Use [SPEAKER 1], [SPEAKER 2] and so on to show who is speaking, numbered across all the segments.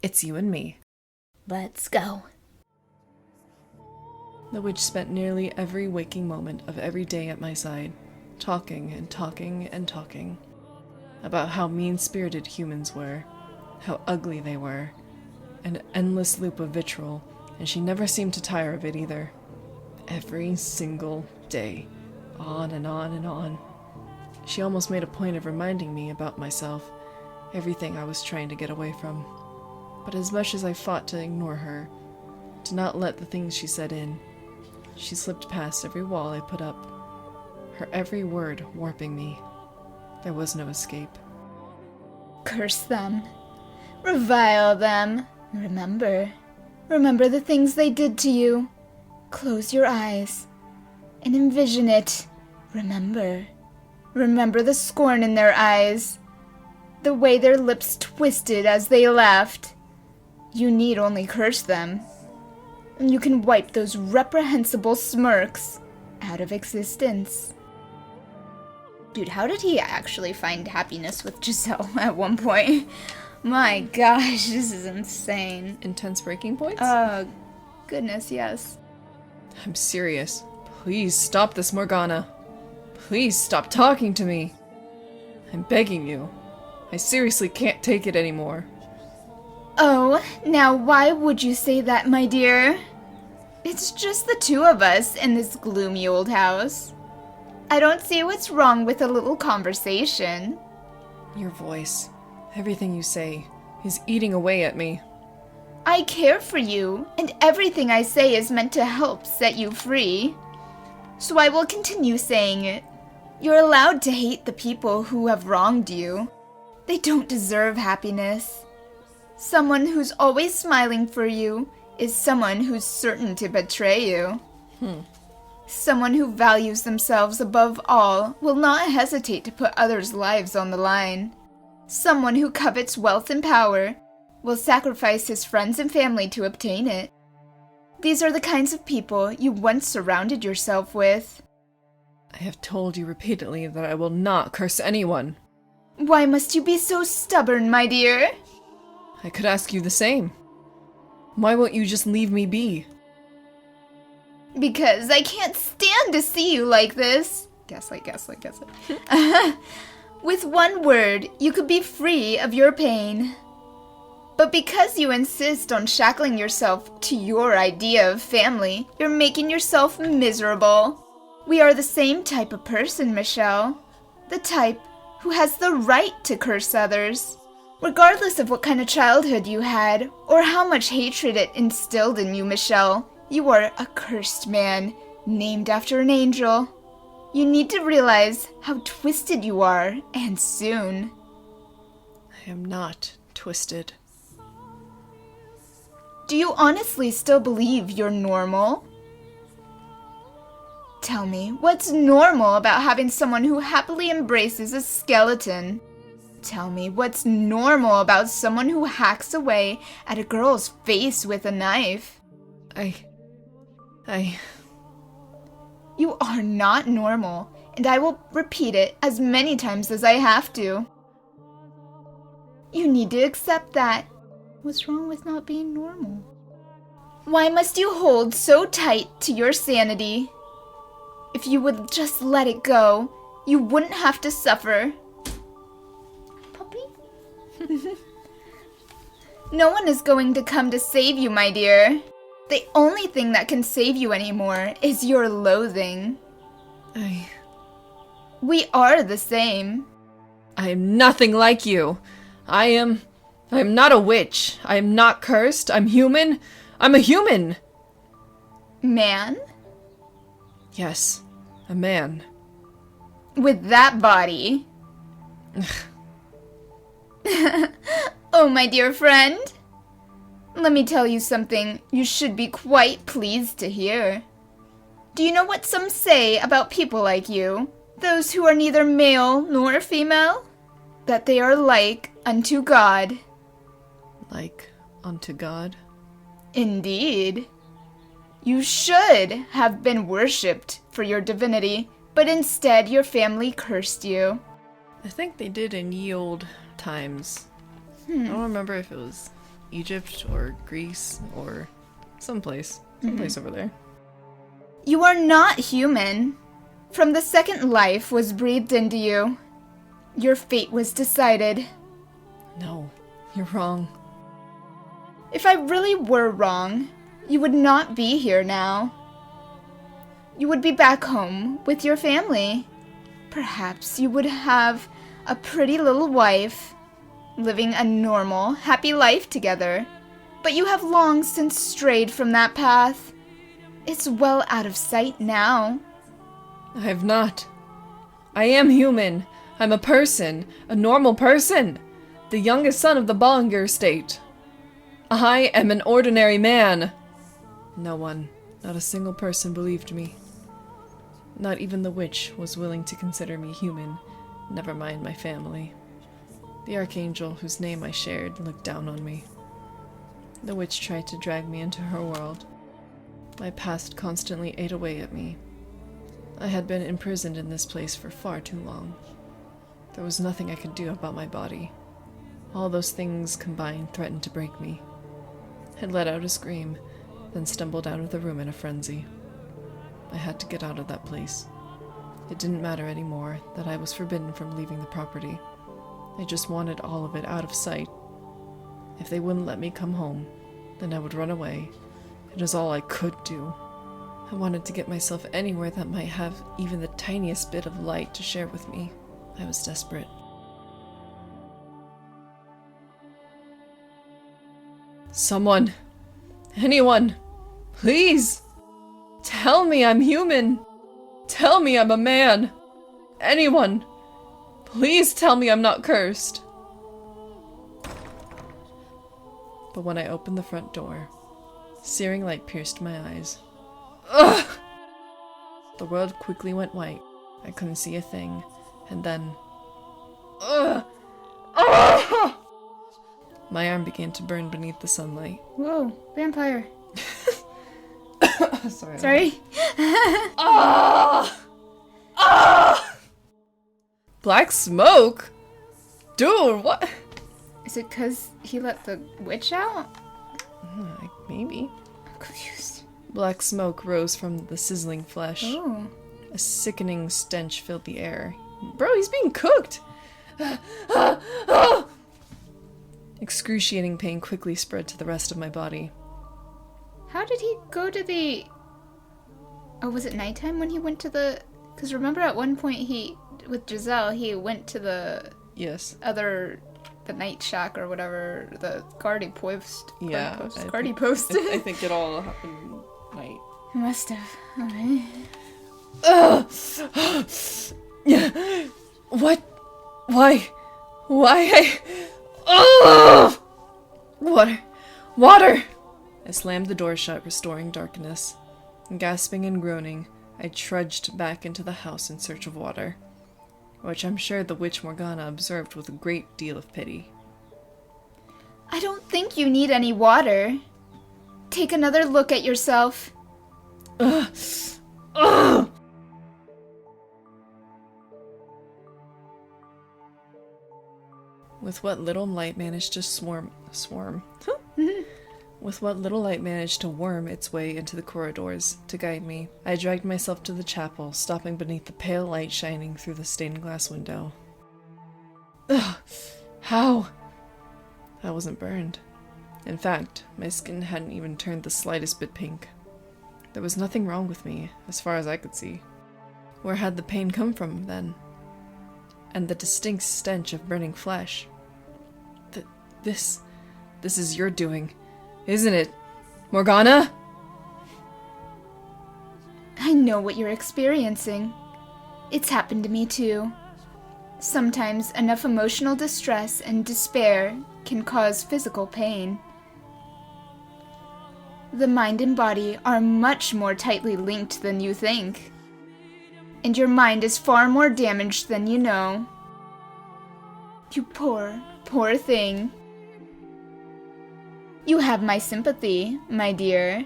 [SPEAKER 1] It's you and me.
[SPEAKER 2] Let's go.
[SPEAKER 1] The witch spent nearly every waking moment of every day at my side, talking and talking and talking, about how mean-spirited humans were, how ugly they were, an endless loop of vitriol, and she never seemed to tire of it either. Every single day, on and on and on. She almost made a point of reminding me about myself, everything I was trying to get away from. But as much as I fought to ignore her, to not let the things she said in, she slipped past every wall I put up, her every word warping me. There was no escape.
[SPEAKER 2] Curse them. Revile them. Remember the things they did to you. Close your eyes and envision it. Remember the scorn in their eyes, the way their lips twisted as they laughed. You need only curse them, and you can wipe those reprehensible smirks out of existence. Dude, how did he actually find happiness with Giselle at one point? My gosh, this is insane.
[SPEAKER 1] Intense breaking points?
[SPEAKER 2] Goodness, yes.
[SPEAKER 1] I'm serious. Please stop this, Morgana. Please stop talking to me. I'm begging you. I seriously can't take it anymore.
[SPEAKER 2] Oh, now why would you say that, my dear? It's just the two of us in this gloomy old house. I don't see what's wrong with a little conversation.
[SPEAKER 1] Your voice, everything you say, is eating away at me.
[SPEAKER 2] I care for you, and everything I say is meant to help set you free. So I will continue saying it. You're allowed to hate the people who have wronged you. They don't deserve happiness. Someone who's always smiling for you is someone who's certain to betray you. Someone who values themselves above all will not hesitate to put others' lives on the line. Someone who covets wealth and power will sacrifice his friends and family to obtain it. These are the kinds of people you once surrounded yourself with.
[SPEAKER 1] I have told you repeatedly that I will not curse anyone.
[SPEAKER 2] Why must you be so stubborn, my dear?
[SPEAKER 1] I could ask you the same. Why won't you just leave me be?
[SPEAKER 2] Because I can't stand to see you like this. Gaslight. With one word, you could be free of your pain. But because you insist on shackling yourself to your idea of family, you're making yourself miserable. We are the same type of person, Michelle. The type who has the right to curse others. Regardless of what kind of childhood you had, or how much hatred it instilled in you, Michelle, you are a cursed man, named after an angel. You need to realize how twisted you are, and soon.
[SPEAKER 1] I am not twisted.
[SPEAKER 2] Do you honestly still believe you're normal? Tell me, what's normal about having someone who happily embraces a skeleton? Tell me, what's normal about someone who hacks away at a girl's face with a knife? You are not normal, and I will repeat it as many times as I have to. You need to accept that. What's wrong with not being normal? Why must you hold so tight to your sanity? If you would just let it go, you wouldn't have to suffer. Puppy? No one is going to come to save you, my dear. The only thing that can save you anymore is your loathing. We are the same.
[SPEAKER 1] I am nothing like you. I am not a witch. I am not cursed. I'm human. I'm a human.
[SPEAKER 2] Man?
[SPEAKER 1] Yes, a man.
[SPEAKER 2] With that body. Oh, my dear friend. Let me tell you something you should be quite pleased to hear. Do you know what some say about people like you? Those who are neither male nor female? That they are like unto God.
[SPEAKER 1] Like unto God?
[SPEAKER 2] Indeed. You should have been worshipped for your divinity, but instead your family cursed you.
[SPEAKER 1] I think they did in ye olde times. I don't remember if it was Egypt or Greece or someplace over there.
[SPEAKER 2] You are not human. From the second life was breathed into you, your fate was decided.
[SPEAKER 1] No, you're wrong.
[SPEAKER 2] If I really were wrong, you would not be here now. You would be back home with your family. Perhaps you would have a pretty little wife, living a normal, happy life together. But you have long since strayed from that path. It's well out of sight now.
[SPEAKER 1] I have not. I am human. I'm a person. A normal person. The youngest son of the Bollinger estate. I am an ordinary man. No one, not a single person believed me. Not even the witch was willing to consider me human, never mind my family. The archangel whose name I shared looked down on me. The witch tried to drag me into her world. My past constantly ate away at me. I had been imprisoned in this place for far too long. There was nothing I could do about my body. All those things combined threatened to break me. I let out a scream, then stumbled out of the room in a frenzy. I had to get out of that place. It didn't matter anymore that I was forbidden from leaving the property. I just wanted all of it out of sight. If they wouldn't let me come home, then I would run away. It is all I could do. I wanted to get myself anywhere that might have even the tiniest bit of light to share with me. I was desperate. Someone, anyone, please, tell me I'm human. Tell me I'm a man. Anyone, please tell me I'm not cursed. But when I opened the front door, searing light pierced my eyes. Ugh! The world quickly went white. I couldn't see a thing. And then... Ugh! Ugh! My arm began to burn beneath the sunlight.
[SPEAKER 2] Whoa, vampire.
[SPEAKER 1] Sorry. Ah! Ah! Black smoke? Dude, what?
[SPEAKER 2] Is it because he let the witch out?
[SPEAKER 1] Maybe.
[SPEAKER 2] I'm confused.
[SPEAKER 1] Black smoke rose from the sizzling flesh.
[SPEAKER 2] Oh.
[SPEAKER 1] A sickening stench filled the air. Bro, he's being cooked! Excruciating pain quickly spread to the rest of my body.
[SPEAKER 2] How did he go to the... Oh, was it nighttime when he went to the... Because remember at one point with Giselle, he went to the...
[SPEAKER 1] Yes.
[SPEAKER 2] The night shack or whatever, the guardy post.
[SPEAKER 1] Yeah.
[SPEAKER 2] Guardy post.
[SPEAKER 1] I think it all happened night.
[SPEAKER 2] It must have. Okay.
[SPEAKER 1] What? Why? Oh! Water! I slammed the door shut, restoring darkness. Gasping and groaning, I trudged back into the house in search of water, which I'm sure the witch Morgana observed with a great deal of pity.
[SPEAKER 2] I don't think you need any water. Take another look at yourself.
[SPEAKER 1] Ugh. Ugh. With what little light managed to With what little light managed to worm its way into the corridors to guide me, I dragged myself to the chapel, stopping beneath the pale light shining through the stained glass window. Ugh! How? I wasn't burned. In fact, my skin hadn't even turned the slightest bit pink. There was nothing wrong with me, as far as I could see. Where had the pain come from, then? And the distinct stench of burning flesh. This is your doing, isn't it, Morgana?
[SPEAKER 2] I know what you're experiencing. It's happened to me too. Sometimes enough emotional distress and despair can cause physical pain. The mind and body are much more tightly linked than you think. And your mind is far more damaged than you know. You poor, poor thing. You have my sympathy, my dear.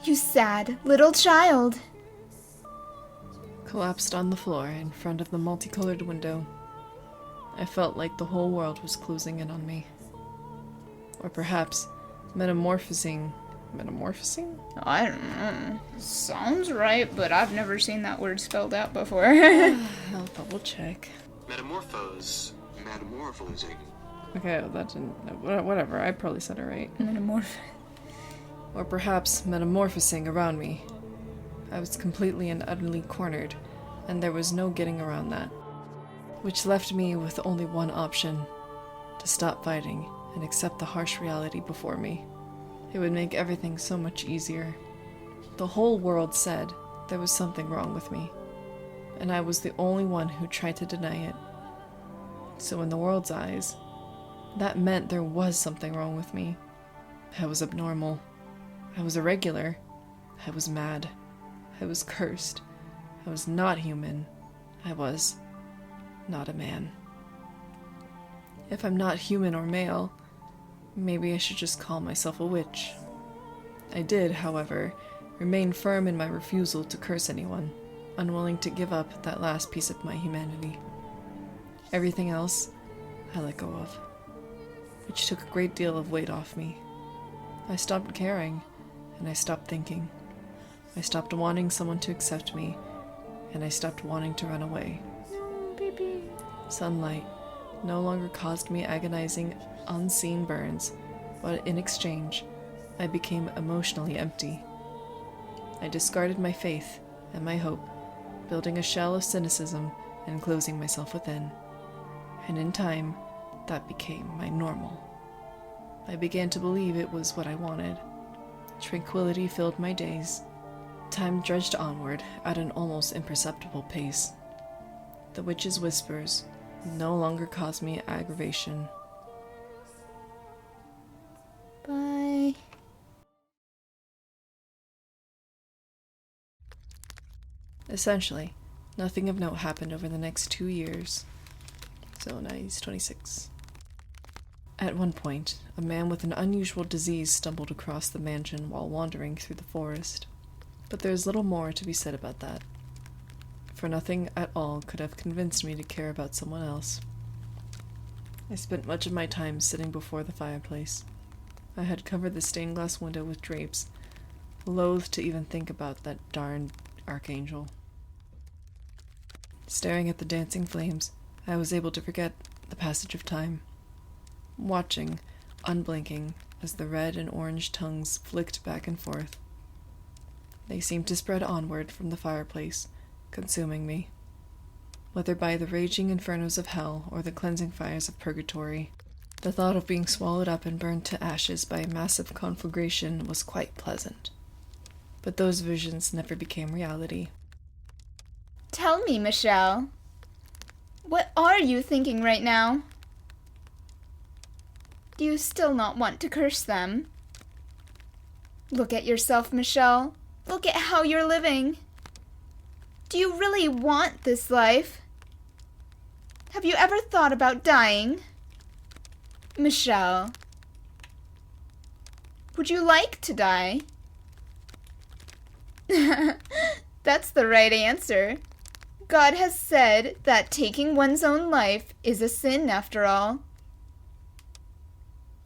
[SPEAKER 2] You sad little child.
[SPEAKER 1] Collapsed on the floor in front of the multicolored window. I felt like the whole world was closing in on me. Or perhaps metamorphosing. Metamorphosing?
[SPEAKER 2] I don't know. Sounds right, but I've never seen that word spelled out before.
[SPEAKER 1] I'll double check.
[SPEAKER 3] Metamorphosing.
[SPEAKER 1] Okay, that didn't. Whatever, I probably said it right. Or perhaps metamorphosing around me. I was completely and utterly cornered, and there was no getting around that. Which left me with only one option: to stop fighting and accept the harsh reality before me. It would make everything so much easier. The whole world said there was something wrong with me, and I was the only one who tried to deny it. So in the world's eyes, that meant there was something wrong with me. I was abnormal. I was irregular. I was mad. I was cursed. I was not human. I was not a man. If I'm not human or male, maybe I should just call myself a witch. I did, however, remain firm in my refusal to curse anyone, unwilling to give up that last piece of my humanity. Everything else, I let go of, which took a great deal of weight off me. I stopped caring, and I stopped thinking. I stopped wanting someone to accept me, and I stopped wanting to run away. Sunlight no longer caused me agonizing, unseen burns, but in exchange, I became emotionally empty. I discarded my faith and my hope, building a shell of cynicism and closing myself within. And in time, that became my normal. I began to believe it was what I wanted. Tranquility filled my days. Time drudged onward at an almost imperceptible pace. The witch's whispers no longer caused me aggravation.
[SPEAKER 2] Bye.
[SPEAKER 1] Essentially, nothing of note happened over the next 2 years. So now he's 26. At one point, a man with an unusual disease stumbled across the mansion while wandering through the forest. But there's little more to be said about that, for nothing at all could have convinced me to care about someone else. I spent much of my time sitting before the fireplace. I had covered the stained glass window with drapes, loath to even think about that darned archangel. Staring at the dancing flames, I was able to forget the passage of time, watching, unblinking, as the red and orange tongues flicked back and forth. They seemed to spread onward from the fireplace, consuming me. Whether by the raging infernos of hell or the cleansing fires of purgatory, the thought of being swallowed up and burned to ashes by a massive conflagration was quite pleasant. But those visions never became reality.
[SPEAKER 2] Tell me, Michelle. What are you thinking right now? Do you still not want to curse them? Look at yourself, Michelle. Look at how you're living. Do you really want this life? Have you ever thought about dying? Michelle, would you like to die? That's the right answer. God has said that taking one's own life is a sin after all.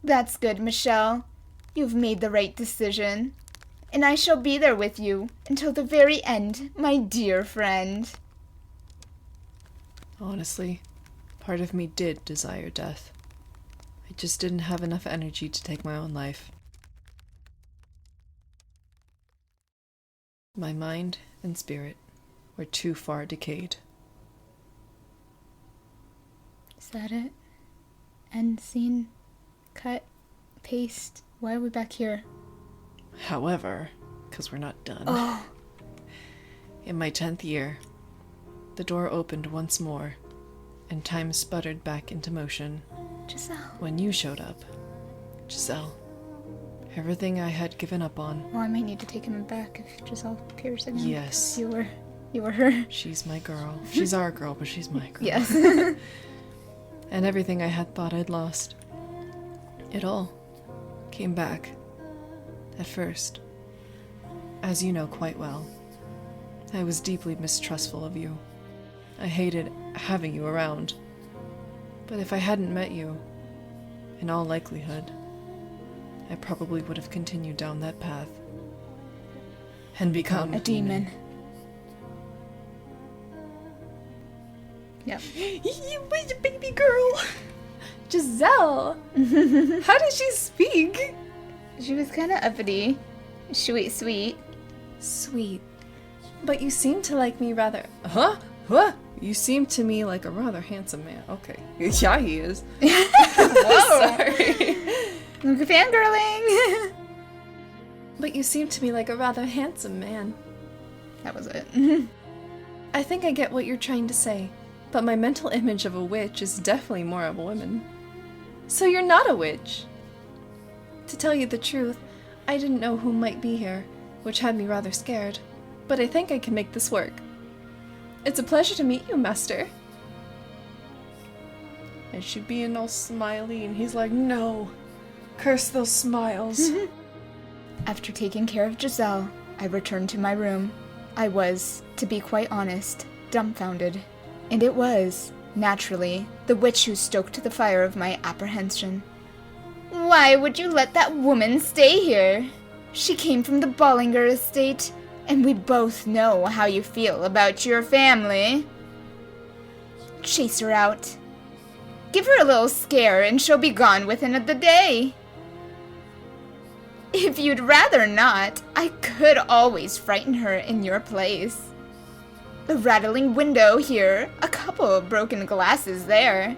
[SPEAKER 2] That's good, Michelle. You've made the right decision. And I shall be there with you until the very end, my dear friend.
[SPEAKER 1] Honestly, part of me did desire death. I just didn't have enough energy to take my own life. My mind and spirit were too far decayed.
[SPEAKER 2] Is that it? End scene? Cut? Paste? Why are we back here?
[SPEAKER 1] However, because we're not done.
[SPEAKER 2] Oh.
[SPEAKER 1] In my 10th year, the door opened once more, and time sputtered back into motion.
[SPEAKER 2] Giselle.
[SPEAKER 1] When you showed up. Giselle. Everything I had given up on.
[SPEAKER 2] Well, I might need to take him back if Giselle appears again.
[SPEAKER 1] Yes.
[SPEAKER 2] You were her.
[SPEAKER 1] She's my girl. She's our girl, but she's my girl.
[SPEAKER 2] Yes.
[SPEAKER 1] And everything I had thought I'd lost. It all came back. At first. As you know quite well. I was deeply mistrustful of you. I hated having you around. But if I hadn't met you, in all likelihood, I probably would have continued down that path. And become
[SPEAKER 2] a demon. Yep.
[SPEAKER 1] You was a baby girl! Giselle! How did she speak?
[SPEAKER 2] She was kind of uppity. Sweet.
[SPEAKER 1] Sweet. But you seem to like me rather... Huh? Huh? You seem to me like a rather handsome man. Okay. Yeah, he is.
[SPEAKER 2] Whoa!
[SPEAKER 1] Sorry.
[SPEAKER 2] Fangirling!
[SPEAKER 1] But you seem to me like a rather handsome man.
[SPEAKER 2] That was it.
[SPEAKER 1] I think I get what you're trying to say, but my mental image of a witch is definitely more of a woman. So you're not a witch! To tell you the truth, I didn't know who might be here, which had me rather scared, but I think I can make this work. It's a pleasure to meet you, Master. And she being all smiley, and he's like, no, curse those smiles.
[SPEAKER 2] After taking care of Giselle, I returned to my room. I was, to be quite honest, dumbfounded. And it was, naturally, the witch who stoked the fire of my apprehension. Why would you let that woman stay here? She came from the Bollinger estate, and we both know how you feel about your family. Chase her out. Give her a little scare and she'll be gone within the day. If you'd rather not, I could always frighten her in your place. A rattling window here, a couple of broken glasses there.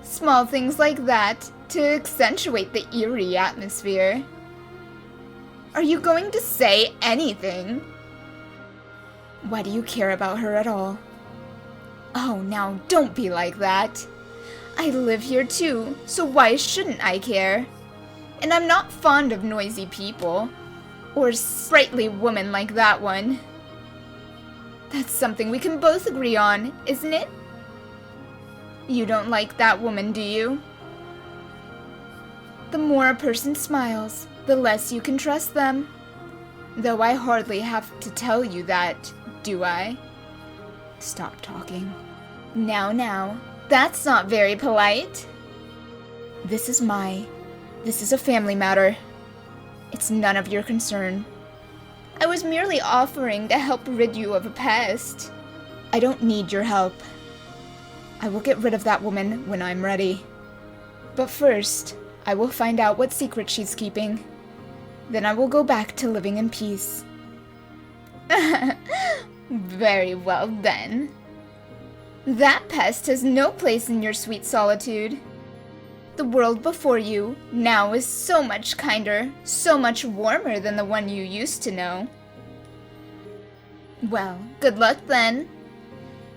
[SPEAKER 2] Small things like that to accentuate the eerie atmosphere. Are you going to say anything? Why do you care about her at all? Oh, now don't be like that. I live here too, so why shouldn't I care? And I'm not fond of noisy people. Or sprightly women like that one. That's something we can both agree on, isn't it? You don't like that woman, do you? The more a person smiles, the less you can trust them. Though I hardly have to tell you that, do I? Stop talking. Now, that's not very polite. This is a family matter. It's none of your concern. I was merely offering to help rid you of a pest. I don't need your help. I will get rid of that woman when I'm ready. But first, I will find out what secret she's keeping. Then I will go back to living in peace. Very well then. That pest has no place in your sweet solitude. The world before you now is so much kinder, so much warmer than the one you used to know. Well, good luck then.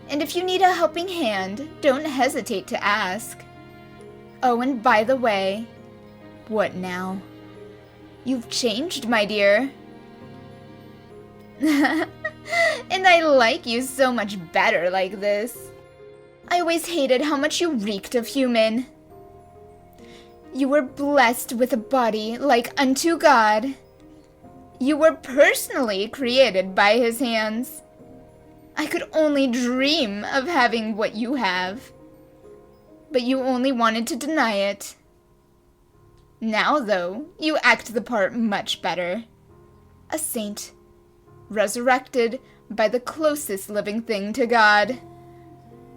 [SPEAKER 2] And if you need a helping hand, don't hesitate to ask. Oh, and by the way, what now? You've changed, my dear. And I like you so much better like this. I always hated how much you reeked of human. You were blessed with a body like unto God. You were personally created by his hands. I could only dream of having what you have. But you only wanted to deny it. Now, though, you act the part much better. A saint, resurrected by the closest living thing to God.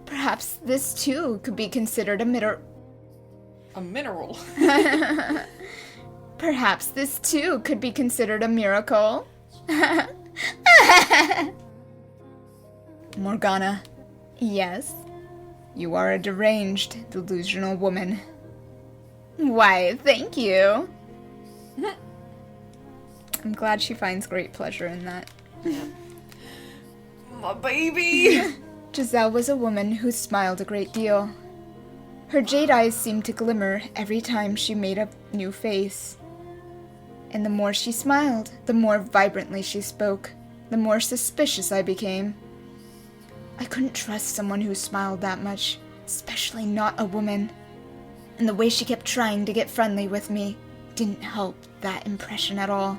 [SPEAKER 2] Perhaps this too could be considered a
[SPEAKER 1] mineral.
[SPEAKER 2] Perhaps this too could be considered a miracle. Morgana. Yes? You are a deranged, delusional woman. Why, thank you. I'm glad she finds great pleasure in that.
[SPEAKER 1] My baby!
[SPEAKER 2] Giselle was a woman who smiled a great deal. Her jade eyes seemed to glimmer every time she made a new face. And the more she smiled, the more vibrantly she spoke, the more suspicious I became. I couldn't trust someone who smiled that much, especially not a woman. And the way she kept trying to get friendly with me didn't help that impression at all.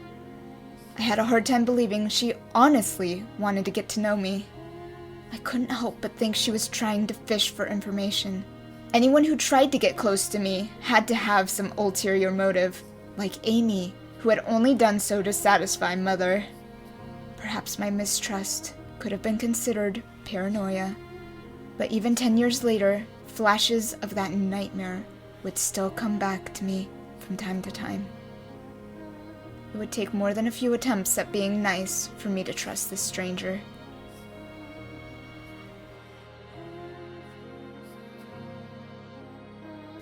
[SPEAKER 2] I had a hard time believing she honestly wanted to get to know me. I couldn't help but think she was trying to fish for information. Anyone who tried to get close to me had to have some ulterior motive. like Amy, who had only done so to satisfy Mother. Perhaps my mistrust could have been considered paranoia, but even 10 years later, flashes of that nightmare would still come back to me from time to time. It would take more than a few attempts at being nice for me to trust this stranger.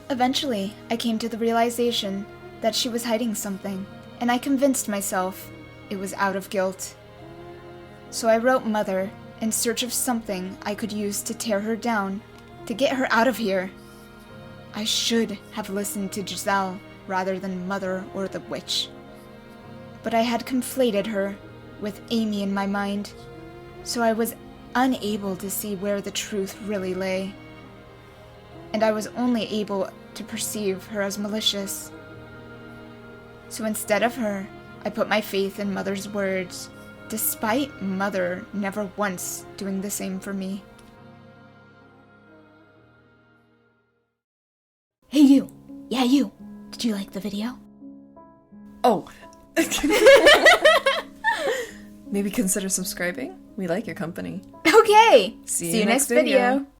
[SPEAKER 2] Eventually, I came to the realization that she was hiding something, and I convinced myself it was out of guilt. So I wrote Mother in search of something I could use to tear her down, to get her out of here. I should have listened to Giselle rather than Mother or the witch. But I had conflated her with Amy in my mind, so I was unable to see where the truth really lay. And I was only able to perceive her as malicious. So instead of her, I put my faith in Mother's words, despite Mother never once doing the same for me. Hey you! Yeah you! Did you like the video?
[SPEAKER 1] Oh! Maybe consider subscribing? We like your company.
[SPEAKER 2] Okay!
[SPEAKER 1] See you next video.